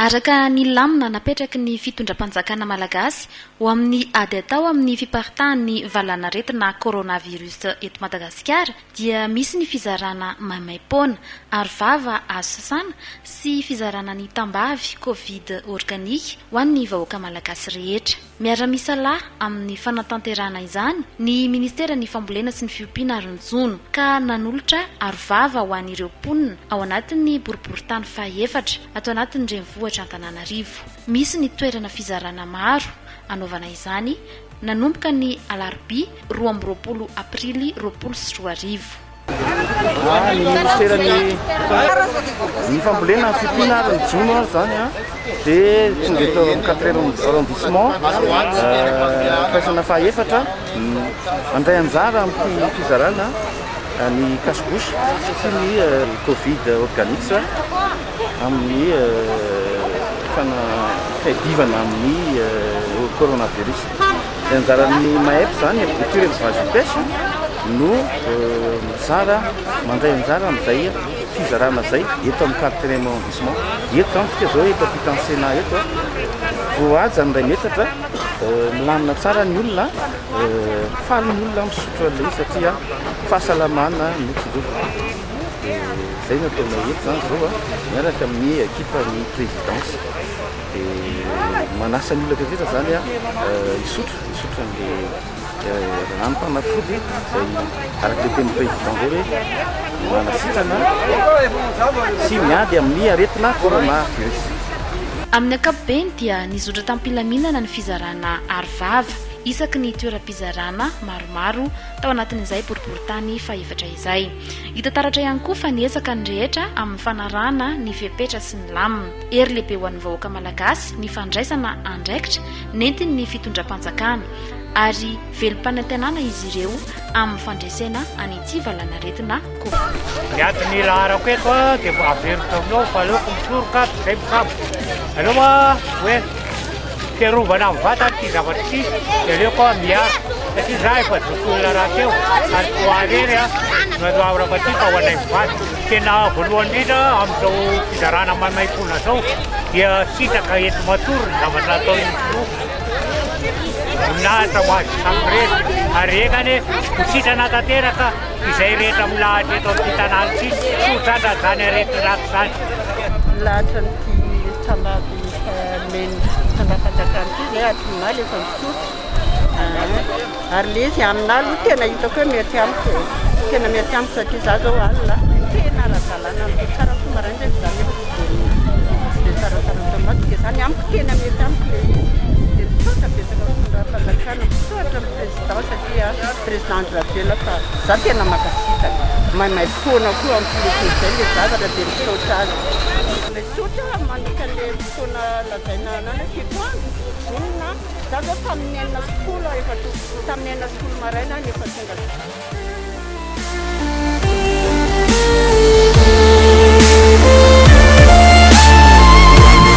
Araka ny lamina napetraky ny fitondram-panjakana malagasy ho amin'ny ady atao amin'ny fiparitahan'ny valanaretina coronavirus eto Madagasikara dia misy ny fizarana maimaimpoana, arovava, azo sasana sy fizarana ny tambavy Covid organique ho an'ny vahoaka malagasy rehetra. Miara-misalahy amin'ny fanatanterahana izany ny Ministeran'ny Fambolena sy ny Fiompiana Aronjono ka nanolotra arovava ho an'ireo mponina ao anatin'ny boriboritany faha-efatra atao anatin'ny renivohitra Antananarivo. Misy ny toerana fizarana maro anaovana izany nanomboka ny alarobia 20 aprily 2024. Ny Ministeran'ny Fambolena sy Fiompiana Aronjono zany dia tonga eto amin'ny 4e arrondissement fahaizana faha-efatra andray anjara amin'ny fizarana ny cache-bouche sy ny Covid organique amin'ny fiadivana amin'ny coronavirus. Anjaran'ny MAEP zany agriculture élevage et pêche no mizara mandray anjara amin'izay fizarana zay eto amin'ny 4e arrondissement. Eto zany fika zao eto ampitan-tsena eto voaja ny ray metatra milamina tsara ny olona, faly ny olona misotro an'ilay satria fahasalamana no tsojofa. Zay no tena eto zany zao miaraka amin'ny ekipan'ny présidence manasa ny olona rehetra zany isotro an'ilay ranom-panafody izay araka le teny président zay hoe manasitrana sy miady amin'ny aretina coronavirus. Amin'ny ankapobeny dia nizotra tampilaminan ny fizarana arovava isaky ny toeram-pizarana maromaro tao anatin'izay boriboritany faha-efatra izay. Hita taratra ihany koa fa niezaka ny rehetra amin'ny fanarahana ny fepetra sy ny lamina. Ery lehibe ho an'ny vahoaka malagasy ny fandraisana andraikitra nentiny ny fitondram-panjakana ary velom-panantenana izy ireo amin'ny fandresena an'ity valanaretina Covid. Ny laharako eto dia averiko aminao fa aleoko misoroka izay misabo. Aleoko hoe fiarovana amin'ny vatana ity zavatra ity dia aleoko miaro satria za efa zosolona raha teo ary hoarery nadoavy rahaty fa ho anay mivady. Tena voalohany indrindra amin'izao fizarana maimaimpoana zao dia sitraka eto matory ny zavatra atao io nahatra ho azy samyrety ary egany hositrana tanteraka izay rehetra milahatra eto amin'ny tanàna ity sotratra zany aretina zany. Lahatra nyity tambavy meny tandafanjakana ity zay atronaly efa misotro ary le izy aminahy aloha tena hitako hoe mety amiko satria za zao alina tena ara-dalàna amiko tsara somaraindray zany dia tsaratsara automatique zany amiko tena mety amiko le misotra betsaka fizarana misotra amin'ny président satria président Andravela fa za tena makasitaka maimaimpoana koa amin'ny zay le zavatra dia misotra azy. Misotra manika le fotoana lazaina anany fitoandro inona za zao tamin'ny enina 10 maraina nefa tonga